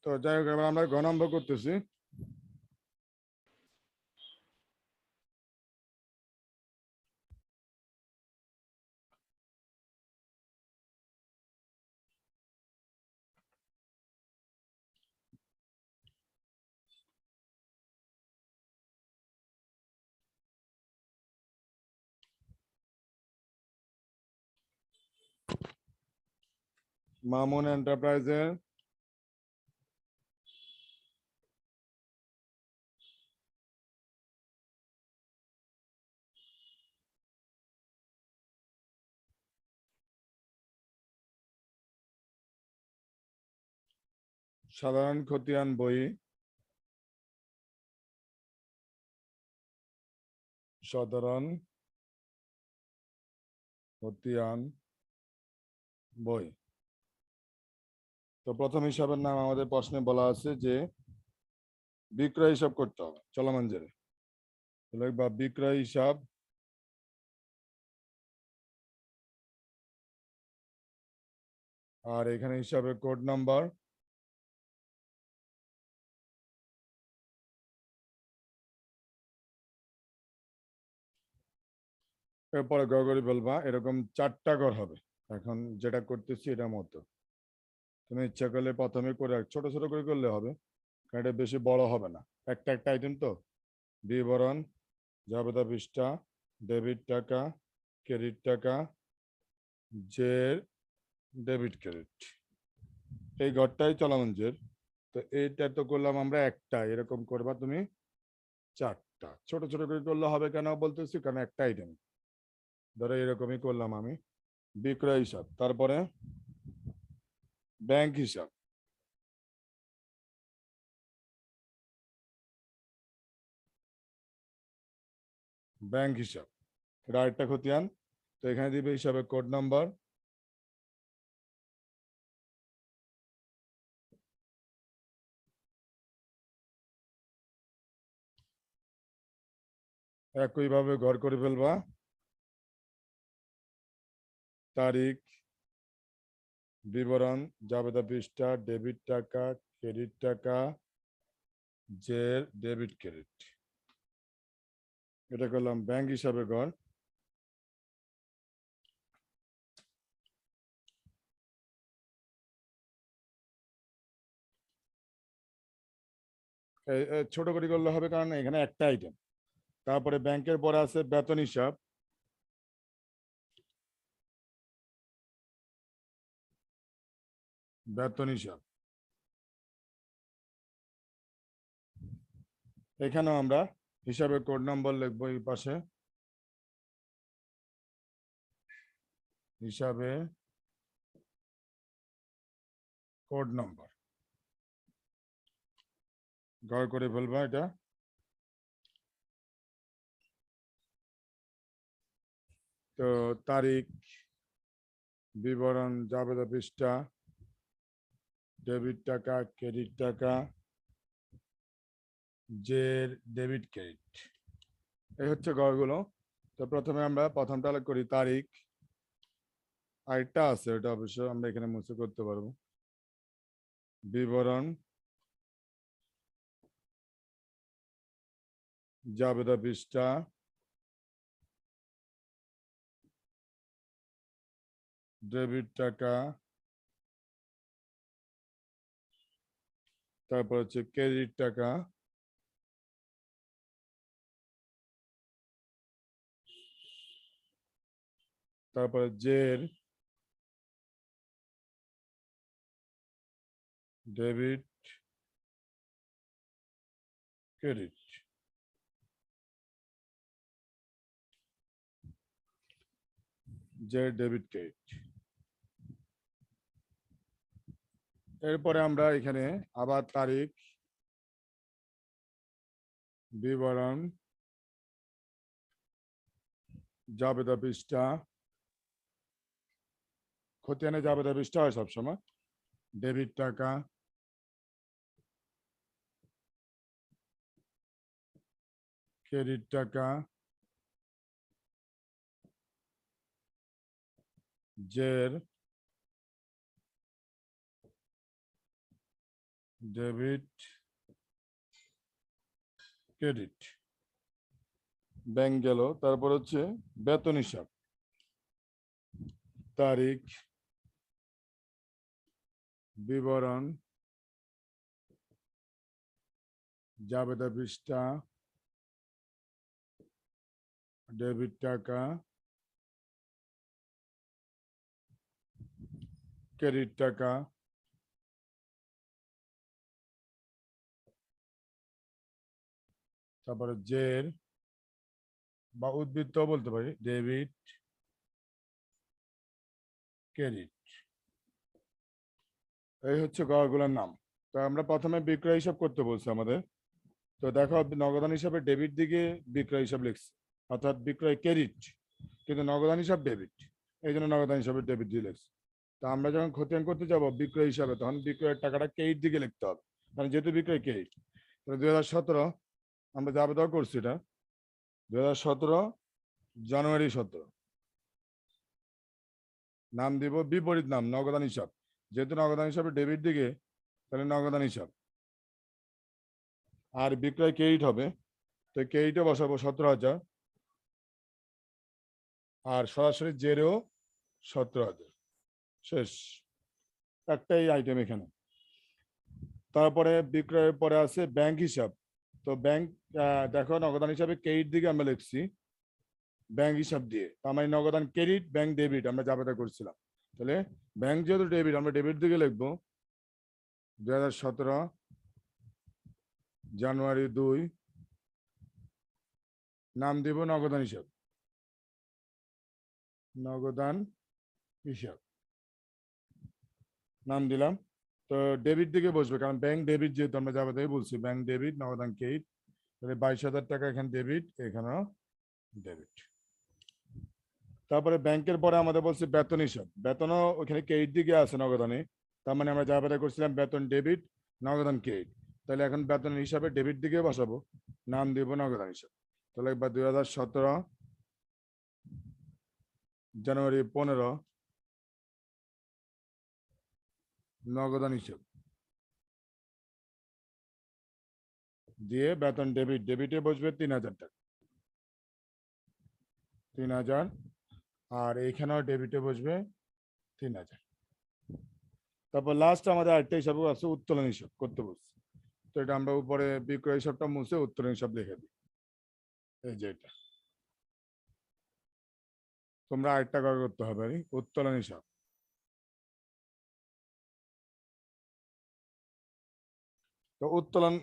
তো যাই হোক, এবার আমরা গ নম্বর করতেছি। মামুন এন্টারপ্রাইজের সাধারণ খতিয়ান বই সাধারণ খতিয়ান বই। তো প্রথম হিসাবের নাম আমাদের প্রশ্নে বলা আছে যে বিক্রয় হিসাব করতে হবে চলমান জেরে, বা বিক্রয় হিসাব আর এখানে হিসাবে কোড নাম্বার এরপরে ঘর করে বলবা এরকম 4টা ঘর হবে। এখন যেটা করতেছি এটা মতো তুমি ইচ্ছা করলে প্রথমে করে ছোট ছোট করে করলে হবে, কারণ এটা বেশি বড় হবে না। একটা একটা আইটেম তো, বিবরণ, জাবেদা পৃষ্ঠা, ডেবিট টাকা, ক্রেডিট টাকা, যে ডেবিট ক্রেডিট, এই ঘরটাই চলমান জের। তো এইটা তো করলাম আমরা একটা, এরকম করবা তুমি 4টা। ছোট ছোট করে করলে হবে কেন বলতেছি, কারণ একটা আইটেম। ধরো এরকমই করলাম আমি বিক্রয় হিসাব, তারপরে ব্যাংক হিসাব, ব্যাংক হিসাব এটা আরেকটা খতিয়ান। তো এখানে দিবে হিসাবে কোড নাম্বার, একইভাবে ঘর করে ফেলবা তারিখ, বিবরণ, জাবেদা পৃষ্ঠা, ডেবিট টাকা, ক্রেডিট টাকা, যে ডেবিট ক্রেডিট, এটা করলাম ব্যাংক হিসাবে ঘর। ছোট করে করলে হবে কারণ এখানে একটা আইটেম। তারপরে ব্যাংকের পরে আছে বেতন হিসাব, বেতন হিসাব এখানেও আমরা হিসাবে কোড নম্বর লিখবো এই পাশে, হিসাবে কোড নম্বর ঘর করে ফেলবা এটা। তো তারিখ, বিবরণ, জাবেদা পৃষ্ঠা, ডেবিট টাকা, ক্রেডিট টাকা, যে ডেবিট ক্রেডিট, এই হচ্ছে ঘরগুলো। তো প্রথমে আমরা প্রথমটা করি তারিখ, আরেকটা আছে ওটা অবশ্য আমরা এখানে মুছে করতে পারবো। বিবরণ, জাবেদা পৃষ্ঠা, ডেবিট টাকা, তারপর হচ্ছে ক্রেডিট টাকা, তারপরে জের ডেবিট ক্রেডিট, যে ডেবিট ক্রেডিট। এরপরে আমরা এখানে আবার তারিখ, বিবরণ, জাবেদা পৃষ্ঠা, খতিয়ানে জাবেদা পৃষ্ঠা হয় সবসময়, ডেবিট টাকা, ক্রেডিট টাকা, জের ডেবিট ক্রেডিট ব্যাংক গেল। তারপর হচ্ছে বেতন হিসাব, তারিখ, বিবরণ, জাবেদা পৃষ্ঠা, ডেবিট টাকা, ক্রেডিট টাকা, তারপরে জের বা উদ্বৃত্ত বলতে পারি, ডেবিট ক্রেডিট, এই হচ্ছে গড়গুলোর নাম। তো আমরা প্রথমে বিক্রয় হিসাব করতে বলছি আমাদের। তো দেখো নগদান হিসাবে ডেবিট দিকে বিক্রয় হিসাব লিখছে, অর্থাৎ বিক্রয় ক্রেডিট, কিন্তু নগদান হিসাব ডেবিট, এই জন্য নগদান হিসাবে ডেবিট দিয়ে লিখছে। তো আমরা যখন খতিয়ান করতে যাব বিক্রয় হিসাবে, তখন বিক্রয়ের টাকাটা ক্রেডিট দিকে লিখতে হবে, কারণ যেহেতু বিক্রয় ক্রেডিট। তাহলে 2017 আমরা যাবে করছি, এটা 2017 জানুয়ারি 17, নাম দিব বিপরীত নাম নগদান হিসাব, যেহেতু নগদান হিসাবে ডেবিট দিকে, তাহলে নগদান হিসাব। আর বিক্রয় ক্রেডিট হবে, তো ক্রেডিটে বসাবো 17,000, আর সরাসরি জেরেও 17,000। শেষ, একটাই আইটেম এখানে। তারপরে বিক্রয়ের পরে আছে ব্যাংক হিসাব। তো ব্যাংক দেখো নগদান হিসাবে ক্রেডিট দিকে আমরা লিখছি ব্যাংক হিসাব দিয়ে, তার মানে নগদান ক্রেডিট, ব্যাংক ডেবিট আমরা যাবেটা করছিলাম। তাহলে ব্যাংক যেহেতু ডেবিট, আমরা ডেবিট দিকে লিখবো 2017 জানুয়ারি 2, নাম দিব নগদান হিসাব, নগদান হিসাব নাম দিলাম। তো ডেবিট দিকে বসবে, কারণ ব্যাংক ডেবিট যেহেতু আমরা যাবে বলছি, ব্যাংক ডেবিট নগদান ক্রেডিট, তাহলে 22,000 টাকা এখানে ডেবিট, এখানেও ডেবিট। তারপরে ব্যাংকের পরে আমাদের বলছে বেতন হিসাব, বেতনও ওখানে ক্রেডিট দিকে আছে নগদানে, তার মানে আমরা যা বেতন করছিলাম বেতন ডেবিট নগদান ক্রেডিট, তাহলে এখন বেতনের হিসাবে ডেবিট দিকে বসাবো, নাম দিব নগদান হিসাব। তাহলে একবার 2017 জানুয়ারি 15 নগদান হিসাব দিয়ে বেতন ডেবিট, ডেবিটে বসবে 3,000 টাকা, 3,000, আর এইখানেও ডেবিটে বসবে 3,000। তারপর লাস্ট আমাদের আরেকটা হিসাব আছে উত্তোলন হিসাব করতে বলছি, তো এটা আমরা উপরে বিক্রয় হিসাবটা মুছে উত্তোলন হিসাব লিখে দিই, এই যে এটা। তোমরা আরেকটা করতে হবে উত্তোলন হিসাব। তো উত্তোলন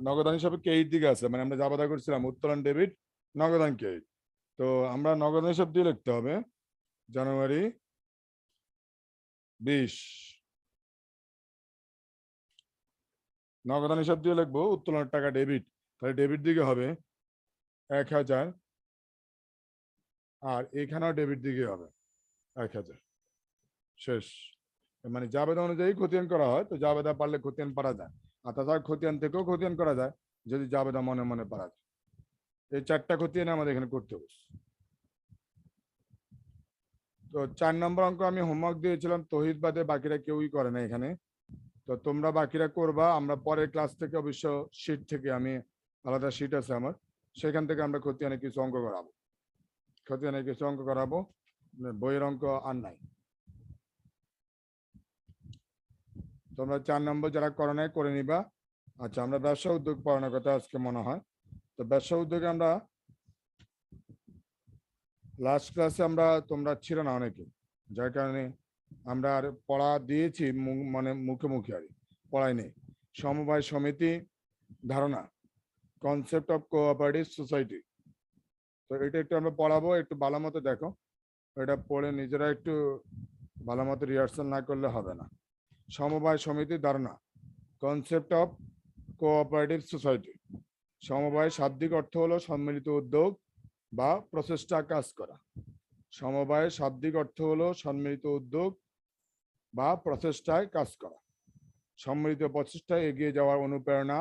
নগদান হিসাবে ক্রেডিট দিকে আছে, মানে আমরা যা বাধা করছিলাম উত্তোলন ডেবিট নগদান ক্রেডিট, তো আমরা নগদান হিসাব দিয়ে লিখতে হবে জানুয়ারি 20, নগদান হিসাব দিয়ে লিখবো উত্তোলনের টাকা ডেবিট, তাহলে ডেবিট দিকে হবে 1,000, আর এখানেও ডেবিট দিকে হবে 1,000। শেষ, মানে জাবেদা অনুযায়ী খতিয়ান করা হয়, তো জাবেদা পারলে খতিয়ান পারা যায়, আর তাছাড়া খতিয়ান থেকেও খতিয়ান করা যায় যদি জাবেদা মনে মনে পারা যায়। এই 4টা খতিয়ান আমাদের এখানে করতে হবে। তো 4 নম্বর অঙ্ক আমি হোমওয়ার্ক দিয়েছিলাম, তহিদ বাদে বাকিরা কেউই করে না এখানে, তো তোমরা বাকিরা করবা। আমরা পরের ক্লাস থেকে অবশ্য শীট থেকে, আমি আলাদা শীট আছে আমার, সেখান থেকে আমরা খতিয়ানে কিছু অঙ্ক করাবো, খতিয়ানে কিছু অঙ্ক করাবো, বইয়ের অঙ্ক আর নাই। তোমরা 4 নম্বর যারা করো নাই করে নিবা। আচ্ছা, আমরা ব্যবসা উদ্যোগ পড়ানোর কথা আজকে মনে হয়। তো ব্যবসা উদ্যোগে আমরা লাস্ট ক্লাসে তোমরা ছিল না অনেকে, যার কারণে আমরা আর পড়া দিয়েছি মানে মুখে মুখে, আর পড়াই নেই। সমবায় সমিতি ধারণা, কনসেপ্ট অফ কোঅপারেটিভ সোসাইটি, তো এটা একটু আমরা পড়াবো, একটু ভালো মতো দেখো, এটা পড়ে নিজেরা একটু ভালো মতো রিহার্সাল না করলে হবে না। সমবায় সমিতির ধারণা, কনসেপ্ট অফ কোঅপারেটিভ সোসাইটি। সমবায় শাব্দিক অর্থ হলো সম্মিলিত উদ্যোগ বা প্রচেষ্টা কাজ করা। সমবায়ের শাব্দিক অর্থ হলো সম্মিলিত উদ্যোগ বা প্রচেষ্টায় কাজ করা। সম্মিলিত প্রচেষ্টায় এগিয়ে যাওয়ার অনুপ্রেরণা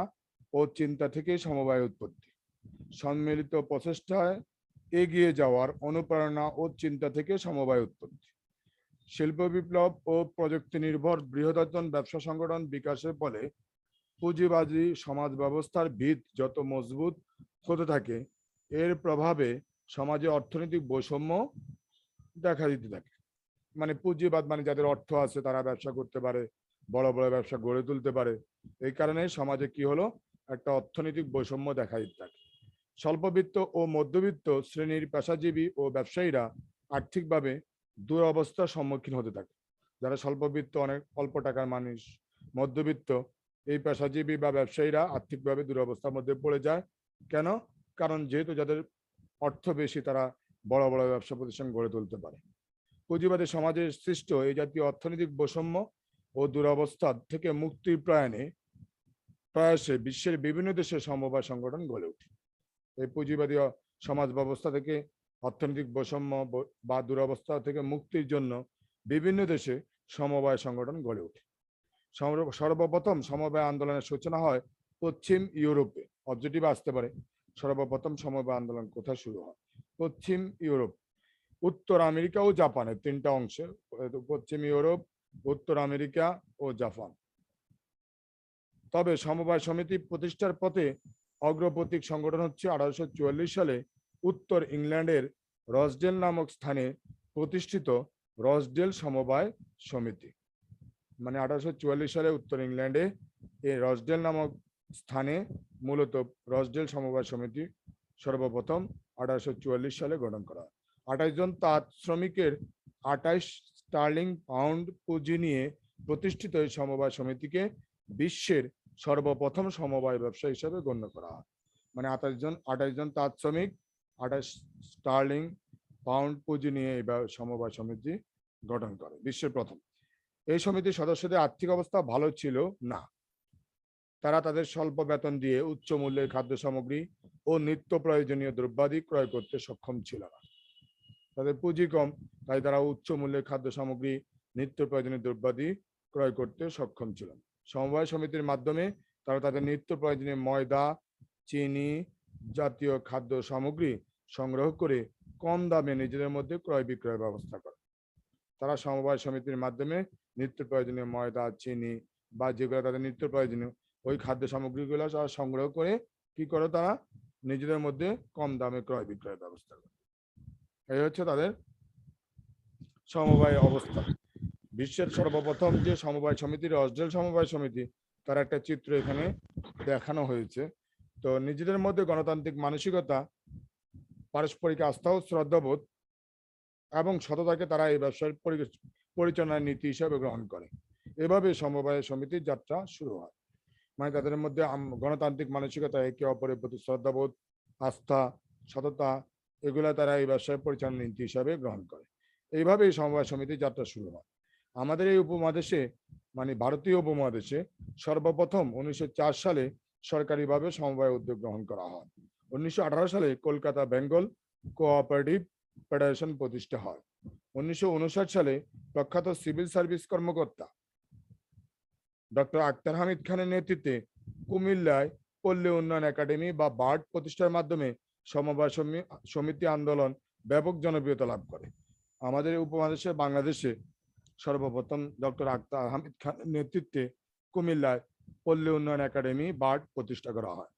ও চিন্তা থেকেই সমবায় উৎপত্তি। সম্মিলিত প্রচেষ্টায় এগিয়ে যাওয়ার অনুপ্রেরণা ও চিন্তা থেকে সমবায় উৎপত্তি। শিল্প বিপ্লব ও প্রযুক্তি নির্ভর বৃহদায়তন ব্যবসা সংগঠন বিকাশের ফলে পুঁজিবাদী সমাজ ব্যবস্থার ভিত যত মজবুত হতে থাকে, এর প্রভাবে সমাজে অর্থনৈতিক বৈষম্য দেখা দিতে থাকে। মানে পুঁজিবাদ মানে যাদের অর্থ আছে তারা ব্যবসা করতে পারে, বড় বড় ব্যবসা গড়ে তুলতে পারে। এই কারণে সমাজে কি হলো, একটা অর্থনৈতিক বৈষম্য দেখা দিতে থাকে। স্বল্পবিত্ত ও মধ্যবিত্ত শ্রেণীর পেশাজীবী ও ব্যবসায়ীরা আর্থিকভাবে দুরবস্থার সম্মুখীন হতে থাকে। যারা স্বল্পবিত্ত, অনেক অল্প টাকার মানুষ, মধ্যবিত্ত, এই পেশাজীবী বা ব্যবসায়ীরা আর্থিকভাবে দুরবস্থার মধ্যে পড়ে যায়। কেন? কারণ যেহেতু যাদের অর্থ বেশি তারা বড় বড় ব্যবসা প্রতিষ্ঠান গড়ে তুলতে পারে। পুঁজিবাদী সমাজের সৃষ্ট এই জাতীয় অর্থনৈতিক বৈষম্য ও দুরবস্থা থেকে মুক্তির প্রয়াসে বিশ্বের বিভিন্ন দেশে সমবায় সংগঠন গড়ে ওঠে। এই পুঁজিবাদী সমাজ ব্যবস্থা থেকে অর্থনৈতিক বৈষম্য বা দুরবস্থা থেকে মুক্তির জন্য বিভিন্ন দেশে সমবায় সংগঠন গড়ে ওঠে। সর্বপ্রথম সমবায় আন্দোলনের সূচনা হয় পশ্চিম ইউরোপে। অবজেক্টিভ আসতে পারে, সর্বপ্রথম সমবায় আন্দোলন কোথায় শুরু হয়? পশ্চিম ইউরোপ, উত্তর আমেরিকা ও জাপানে, তিনটা অংশে, পশ্চিম ইউরোপ, উত্তর আমেরিকা ও জাপান। তবে সমবায় সমিতি প্রতিষ্ঠার পথে অগ্রপথিক সংগঠন হচ্ছে 1844 সালে উত্তর ইংল্যান্ডের রসডেল নামক স্থানে প্রতিষ্ঠিত রসডেল সমবায় সমিতি। মানে 1844 সালে উত্তর ইংল্যান্ডে এই রসডেল নামক স্থানে মূলত রসডেল সমবায় সমিতি সর্বপ্রথম 1844 সালে গঠন করা হয়। 28 জন তাঁত শ্রমিকের 28 স্টার্লিং পাউন্ড পুঁজি নিয়ে প্রতিষ্ঠিত এই সমবায় সমিতিকে বিশ্বের সর্বপ্রথম সমবায় ব্যবসা হিসেবে গণ্য করা হয়। মানে 28 জন তাঁত শ্রমিক 28 স্টার্লিং পাউন্ড পুঁজি নিয়ে এই সমবায় সমিতি গঠন করে, বিশ্বের প্রথম। এই সমিতির সদস্যদের আর্থিক অবস্থা ভালো ছিল না। তারা তাদের স্বল্প বেতন দিয়ে উচ্চ মূল্যের খাদ্য সামগ্রী ও নিত্য প্রয়োজনীয় দ্রব্যাদি ক্রয় করতে সক্ষম ছিল না। তাদের পুঁজি কম, তাই তারা উচ্চ মূল্যের খাদ্য সামগ্রী, নিত্য প্রয়োজনীয় দ্রব্যাদি ক্রয় করতে সক্ষম ছিল না। সমবায় সমিতির মাধ্যমে তারা তাদের নিত্য প্রয়োজনীয় ময়দা, চিনি জাতীয় খাদ্য সামগ্রী সংগ্রহ করে কম দামে নিজেদের মধ্যে ক্রয় বিক্রয় ব্যবস্থা করে। তারা সমবায় সমিতির মাধ্যমে নিত্য প্রয়োজনীয় ময়দা, চিনি বা যেগুলো তাদের নিত্য প্রয়োজনীয় ওই খাদ্য সামগ্রীগুলো সংগ্রহ করে কি করে, তারা নিজেদের মধ্যে কম দামে ক্রয় বিক্রয় ব্যবস্থা করে। এই হচ্ছে তাদের সমবায় অবস্থা। বিশ্বের সর্বপ্রথম যে সমবায় সমিতি, রসডেল সমবায় সমিতি, তার একটা চিত্র এখানে দেখানো হয়েছে। তো নিজেদের মধ্যে গণতান্ত্রিক মানসিকতা, পারস্পরিক আস্থা ও শ্রদ্ধাবোধ এবং সততাকে তারা এই ব্যবসার পরিচালনার নীতি হিসাবে গ্রহণ করে। এভাবে সমবায় সমিতির যাত্রা শুরু হয়। মানে তাদের মধ্যে গণতান্ত্রিক মানসিকতা, একে অপরের প্রতি শ্রদ্ধাবোধ, আস্থা, সততা, এগুলা তারা এই ব্যবসায় পরিচালনা নীতি হিসাবে গ্রহণ করে। এইভাবেই সমবায় সমিতির যাত্রা শুরু হয়। আমাদের এই উপমহাদেশে, মানে ভারতীয় উপমহাদেশে সর্বপ্রথম 1904 সালে সরকারিভাবে সমবায় উদ্যোগ গ্রহণ করা হয়। 1918 সালে কলকাতা বেঙ্গল কোঅপারেটিভ ফেডারেশন প্রতিষ্ঠা হয়। 1959 সালে প্রখ্যাত সিভিল সার্ভিস কর্মকর্তা ডক্টর আক্তার হামিদ খানের নেতৃত্বে কুমিল্লায় পল্লী উন্নয়ন একাডেমি বা বার্ড প্রতিষ্ঠার মাধ্যমে সমবায় সমিতি আন্দোলন ব্যাপক জনপ্রিয়তা লাভ করে। আমাদের উপমহাদেশে বাংলাদেশে সর্বপ্রথম ডক্টর আক্তার হামিদ খানের নেতৃত্বে কুমিল্লায় পল্লী উন্নয়ন একাডেমি বার্ড প্রতিষ্ঠা করা হয়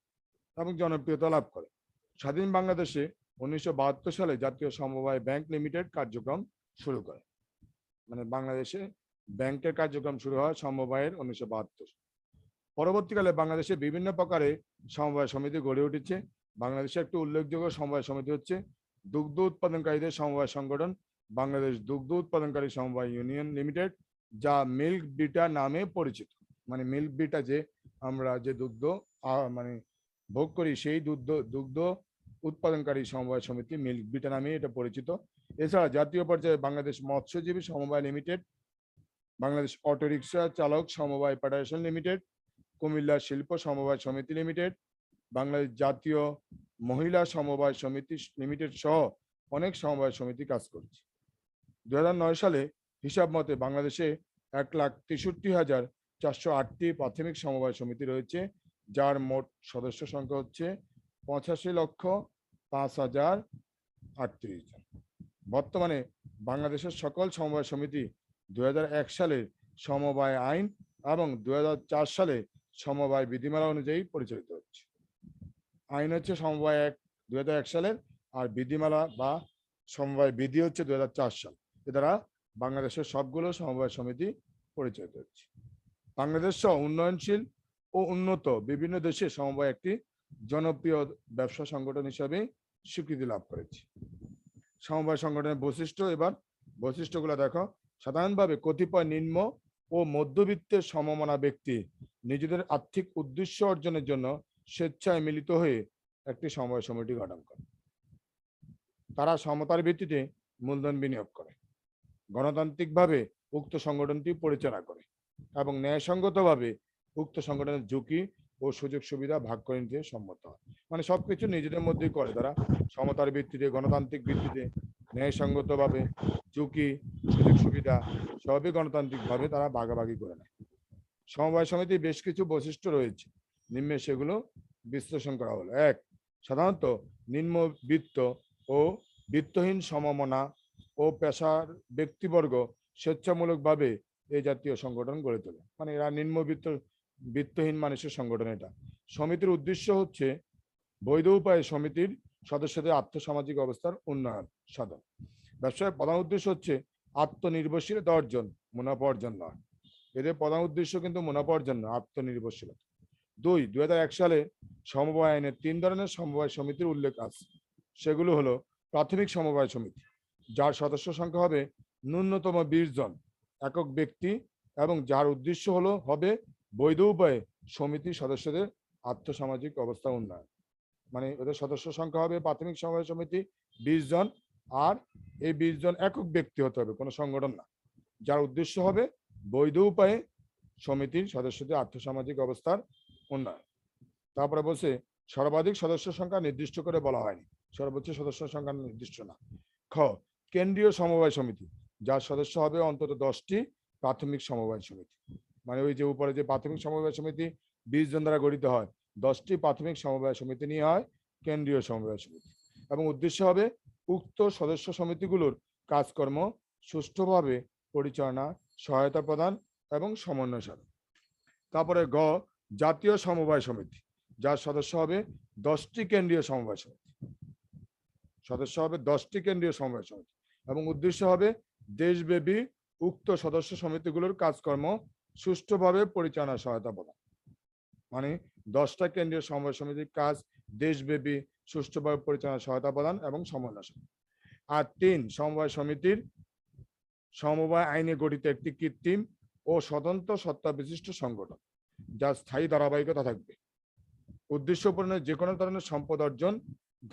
এবং জনপ্রিয়তা লাভ করে। স্বাধীন বাংলাদেশে 1972 সালে জাতীয় সমবায় ব্যাংক লিমিটেড কার্যক্রম শুরু করে। মানে বাংলাদেশে ব্যাংকের কার্যক্রম শুরু হয় সমবায়ের 1972। পরবর্তীকালে বাংলাদেশে বিভিন্ন প্রকারে সমবায় সমিতি গড়ে উঠেছে। বাংলাদেশে একটি উল্লেখযোগ্য সমবায় সমিতি হচ্ছে দুগ্ধ উৎপাদনকারীদের সমবায় সংগঠন বাংলাদেশ দুগ্ধ উৎপাদনকারী সমবায় ইউনিয়ন লিমিটেড, যা মিল্ক বিটা নামে পরিচিত। মানে মিল্ক বিটা যে আমরা যে দুগ্ধ মানে ভোগ করি, সেই দুগ্ধ উৎপাদনকারী সমবায় সমিতি মিল্ক বিটা নামে এটা পরিচিত। এছাড়া জাতীয় পর্যায়ে বাংলাদেশ মৎস্যজীবী সমবায় লিমিটেড, বাংলাদেশ অটোরিকশা চালক সমবায় ফেডারেশন লিমিটেড, কুমিল্লা শিল্প সমবায় সমিতি লিমিটেড, বাংলাদেশ জাতীয় মহিলা সমবায় সমিতি লিমিটেড সহ অনেক সমবায় সমিতি কাজ করছে। 2009 সালে হিসাব মতে বাংলাদেশে 1,63,408টি প্রাথমিক সমবায় সমিতি রয়েছে, যার মোট সদস্য সংখ্যা হচ্ছে 85,05,038 জন। বর্তমানে বাংলাদেশের সকল সমবায় সমিতি 2001 সালে সমবায় আইন এবং 2004 সালে সমবায় বিধিমালা অনুযায়ী পরিচালিত হচ্ছে। আইন হচ্ছে সমবায় এক 2001 সালের, আর বিধিমালা বা সমবায় বিধি হচ্ছে 2004 সাল। এ দ্বারা বাংলাদেশের সবগুলো সমবায় সমিতি পরিচালিত হচ্ছে। বাংলাদেশ সহ উন্নয়নশীল ও উন্নত বিভিন্ন দেশে সমবায় একটি জনপ্রিয় ব্যবসা সংগঠন হিসাবে স্বীকৃতি লাভ করেছে। সমবায় সংগঠনের বৈশিষ্ট্য, এবার বৈশিষ্ট্যগুলো দেখো। সাধারণভাবে কতিপয় নিম্ন ও মধ্যবিত্তের সমমনা ব্যক্তি নিজেদের আর্থিক উদ্দেশ্য অর্জনের জন্য স্বেচ্ছায় মিলিত হয়ে একটি সমবায় সমিতি গঠন করে। তারা সমতার ভিত্তিতে মূলধন বিনিয়োগ করে, গণতান্ত্রিকভাবে উক্ত সংগঠনটি পরিচালনা করে এবং ন্যায়সঙ্গতভাবে উক্ত সংগঠনের ঝুঁকি ও সুযোগ সুবিধা ভাগ করে নিতে সম্মত হয়। মানে সবকিছু নিজেদের মধ্যেই করে তারা, সমতার ভিত্তিতে, গণতান্ত্রিক ভিত্তিতে, ন্যায়সঙ্গতভাবে ঝুঁকি সুযোগ সুবিধা সবই গণতান্ত্রিকভাবে তারা ভাগাভাগি করে নেয়। সমবায় সমিতির বেশ কিছু বৈশিষ্ট্য রয়েছে, নিম্নে সেগুলো বিশ্লেষণ করা হলো। এক, সাধারণত নিম্নবিত্ত ও বিত্তহীন সমমনা ও পেশার ব্যক্তিবর্গ স্বেচ্ছামূলকভাবে এই জাতীয় সংগঠন গড়ে তোলে। মানে এরা বিত্তহীন মানুষের সংগঠন। এটা সমিতির উদ্দেশ্য হচ্ছে বৈধ উপায়ে সমিতির সদস্যদের আর্থসামাজিক অবস্থার উন্নয়ন সাধন। ব্যবসায়ের প্রধান উদ্দেশ্য হচ্ছে আত্মনির্ভরশীলতা অর্জন, মুনাফা অর্জন নয়। এদের প্রধান উদ্দেশ্য কিন্তু মুনাফা অর্জন নয়, আত্মনির্ভরশীলতা। 2001 সালে সমবায় আইনে 3 ধরনের সমবায় সমিতির উল্লেখ আছে। সেগুলো হলো প্রাথমিক সমবায় সমিতি, যার সদস্য সংখ্যা হবে ন্যূনতম 20 জন একক ব্যক্তি এবং যার উদ্দেশ্য হবে বৈধ উপায়ে সমিতির সদস্যদের আর্থসামাজিক অবস্থা উন্নয়ন। মানে ওদের সদস্য সংখ্যা হবে প্রাথমিক সমবায় সমিতি 20 জন, আর এই 20 জন একক ব্যক্তি হতে হবে, কোনো সংগঠন না, যার উদ্দেশ্য হবে বৈধ উপায়ে সমিতির সদস্যদের আর্থসামাজিক অবস্থার উন্নয়ন। তারপরে বলছে সর্বাধিক সদস্য সংখ্যা নির্দিষ্ট করে বলা হয়নি, সর্বোচ্চ সদস্য সংখ্যা নির্দিষ্ট না। খ, কেন্দ্রীয় সমবায় সমিতি, যার সদস্য হবে অন্তত 10টি প্রাথমিক সমবায় সমিতি। মানে ওই যে উপরে যে প্রাথমিক সমবায় সমিতি 20 জন দ্বারা গঠিত হয়, 10টি প্রাথমিক সমবায় সমিতি নিয়ে হয় কেন্দ্রীয় সমবায় সমিতি। এবং উদ্দেশ্য হবে উক্ত সদস্য সমিতিগুলোর কাজকর্ম সুষ্ঠুভাবে পরিচালনা, সহায়তা প্রদান এবং সমন্বয় সাধন। তারপরে গ, জাতীয় সমবায় সমিতি, যার সদস্য হবে 10টি কেন্দ্রীয় সমবায় সমিতি, সদস্য হবে 10টি কেন্দ্রীয় সমবায় সমিতি এবং উদ্দেশ্য হবে দেশব্যাপী উক্ত সদস্য সমিতিগুলোর কাজকর্ম সুষ্ঠুভাবে পরিচালনা সহায়তা প্রদান। মানে 10টা কেন্দ্রীয় সমবায় সমিতির কাজ দেশব্যাপী সুষ্ঠুভাবে পরিচালনা সহায়তা প্রদান এবং সমন্বয়। আর 3, সমবায় সমিতির সমবায় আইনে গঠিত একটি কৃত্রিম ও স্বতন্ত্র সত্তা বিশিষ্ট সংগঠন, যার স্থায়ী ধারাবাহিকতা থাকবে। উদ্দেশ্য পূরণের যে কোনো ধরনের সম্পদ অর্জন,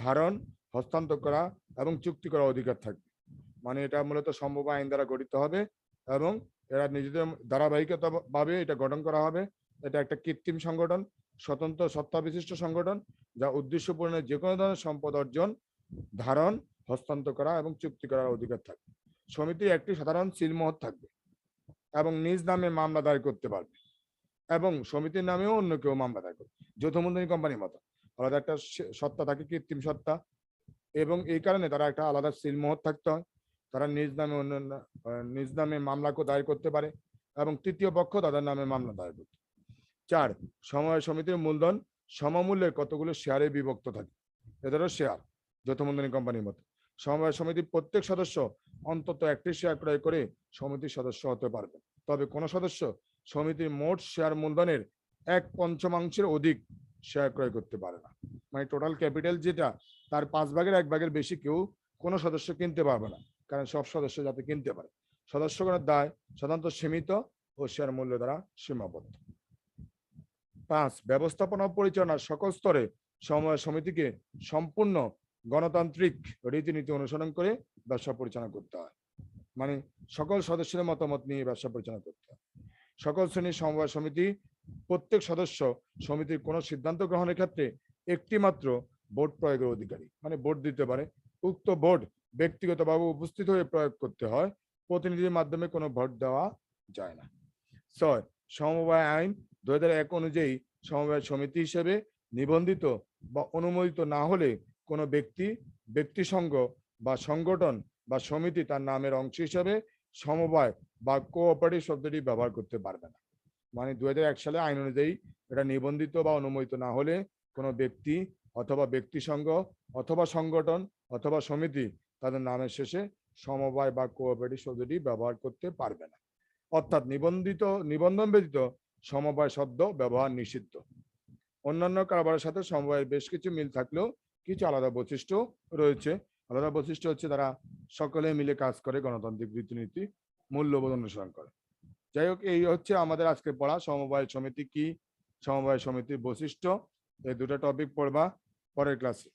ধারণ, হস্তান্তর করা এবং চুক্তি করার অধিকার থাকবে। মানে এটা মূলত সমবায় আইন দ্বারা গঠিত হবে এবং এরা নিজেদের ধারাবাহিকতা ভাবে এটা গঠন করা হবে। এটা একটা কৃত্রিম সংগঠন, স্বতন্ত্র সত্তা বিশিষ্ট সংগঠন, যা উদ্দেশ্য পূরণের যে কোনো ধরনের সম্পদ অর্জন, ধারণ, হস্তান্তর করা এবং চুক্তি করার অধিকার থাকবে। সমিতির একটি সাধারণ সিলমোহর থাকবে এবং নিজ নামে মামলা দায়ের করতে পারবে এবং সমিতির নামেও অন্য কেউ মামলা দায়ের করবে, যৌথ মূলধনী কোম্পানির মতো আলাদা একটা সত্তা থাকে, কৃত্রিম সত্তা, এবং এই কারণে তারা একটা আলাদা সিলমোহর থাকতে হয়। তারা নিজ নামে মামলা দায়ের করতে পারে এবং তৃতীয় পক্ষ তাদের নামে মামলা দায়ের করতে। 4, সমবায় সমিতির মূলধন সমমূল্যের কতগুলো শেয়ারে বিভক্ত থাকে। এদেরও শেয়ার, যৌথ মূলধনী কোম্পানির মতো। সমবায় সমিতির প্রত্যেক সদস্য অন্তত একটি শেয়ার ক্রয় করে সমিতির সদস্য হতে পারবে, তবে কোন সদস্য সমিতির মোট শেয়ার মূলধনের 1/5 অধিক শেয়ার ক্রয় করতে পারে না। মানে টোটাল ক্যাপিটাল যেটা, তার 5 ভাগের 1 ভাগের বেশি কেউ কোনো সদস্য কিনতে পারবে না, কারণ সব সদস্য যাতে কিনতে পারে। সদস্যগণের দায় সাধারণত সীমিত ও শেয়ার মূল্য দ্বারা সীমাবদ্ধ। 5, ব্যবস্থাপনা পরিচালনার সকল স্তরে সমবায় সমিতিকে সম্পূর্ণ গণতান্ত্রিক রীতিনীতি অনুসরণ করে ব্যবসা পরিচালনা করতে হয়। মানে সকল সদস্যের মতামত নিয়ে ব্যবসা পরিচালনা করতে হয়। সকল শ্রেণীর সমবায় সমিতি প্রত্যেক সদস্য সমিতির কোনো সিদ্ধান্ত গ্রহণের ক্ষেত্রে একটি মাত্র ভোট প্রয়োগের অধিকারী, মানে ভোট দিতে পারে। উক্ত ভোট ব্যক্তিগতভাবে উপস্থিত হয়ে প্রয়োগ করতে হয়, প্রতিনিধির মাধ্যমে কোনো ভোট দেওয়া যায় না। 6, সমবায় আইন 2001 অনুযায়ী সমবায় সমিতি হিসেবে নিবন্ধিত বা অনুমোদিত না হলে কোনো ব্যক্তি সংঘ বা সংগঠন বা সমিতি তার নামের অংশ হিসেবে সমবায় বা কোঅপারেটিভ শব্দটি ব্যবহার করতে পারবে না। মানে 2001 সালে আইন অনুযায়ী এটা নিবন্ধিত বা অনুমোদিত না হলে কোনো ব্যক্তি অথবা ব্যক্তি সংঘ অথবা সংগঠন অথবা সমিতি তাদের নামের শেষে সমবায় বা কোঅপারেটিভ শব্দটি ব্যবহার করতে পারবে না। অর্থাৎ নিবন্ধন ব্যতীত সমবায় শব্দ ব্যবহার নিষিদ্ধ। অন্যান্য কারবারের সাথে সমবায়ের বেশ কিছু মিল থাকলেও কিছু আলাদা বৈশিষ্ট্য রয়েছে। আলাদা বৈশিষ্ট্য হচ্ছে তারা সকলে মিলে কাজ করে, গণতান্ত্রিক রীতিনীতি মূল্যবোধ অনুসরণ করে। যাই হোক, এই হচ্ছে আমাদের আজকে পড়া সমবায় সমিতি কি, সমবায় সমিতির বৈশিষ্ট্য। এই দুটো টপিক পড়বা পরের ক্লাসে।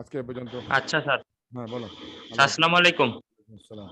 আজকে এ পর্যন্ত। আচ্ছা স্যার। হ্যাঁ বলো। আসসালামু আলাইকুম। আসসালাম।